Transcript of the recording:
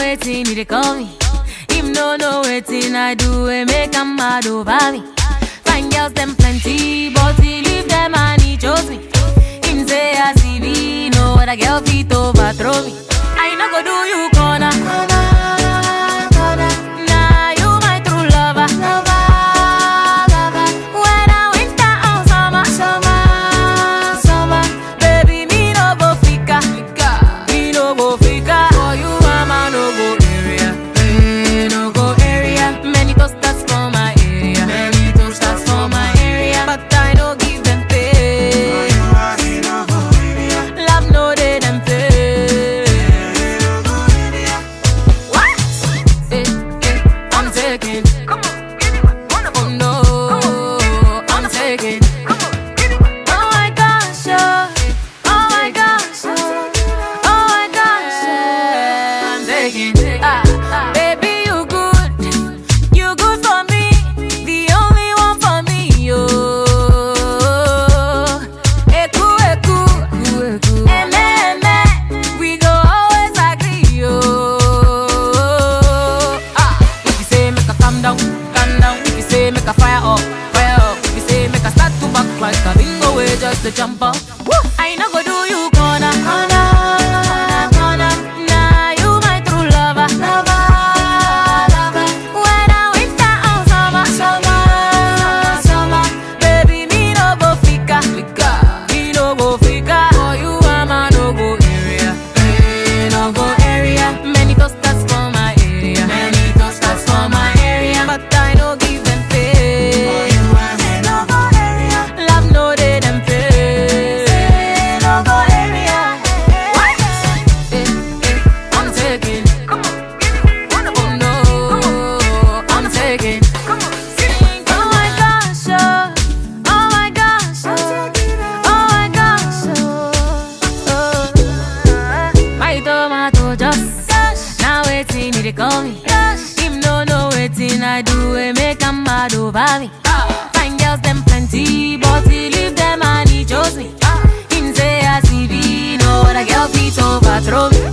waiting, he call me. Him no waiting, I do it, make him mad over me. Fine girls them plenty, but he leave them and he chose me. Him say I see me, no other girl fit overthrow me. I no go do you corner. Nah, you my true lover. When I winter or summer, baby me no go fika, me no go fika. For you I'm a no go area, no go area. Many toasters for my area, but I no give them pay. Love no they them pay. What? I'm taking. Come on, give me one. Oh no, I'm taking. Come on, give me one. Oh my gosh, oh my gosh, oh my gosh, I'm taking. Baby you good for me, the only one for me, yo. Eku, eme, we go always agree, yo. If you say make a calm down. If you say make a fire up. If you say make a start to back like a bingo way just to jump up. I no go do you corner. Nah, you my true lover. When I winter or summer, baby me no go fika, me no go fika. For you I'm a no go area, no go area. Many toasters for my area, but I no give them pay. For you I'm a no go area, love no they them pay. No go area. What? I'm taking. Come on, give me one. Oh no, I'm taking. Come on, sing. Oh my gosh, oh my gosh, oh my gosh, my tomato just now waiting, he call me. Him no waiting, I do it, make him mad over me. Fine girls them plenty, but he leave them and he chose me. Him say I see me, no other girl fit overthrow me.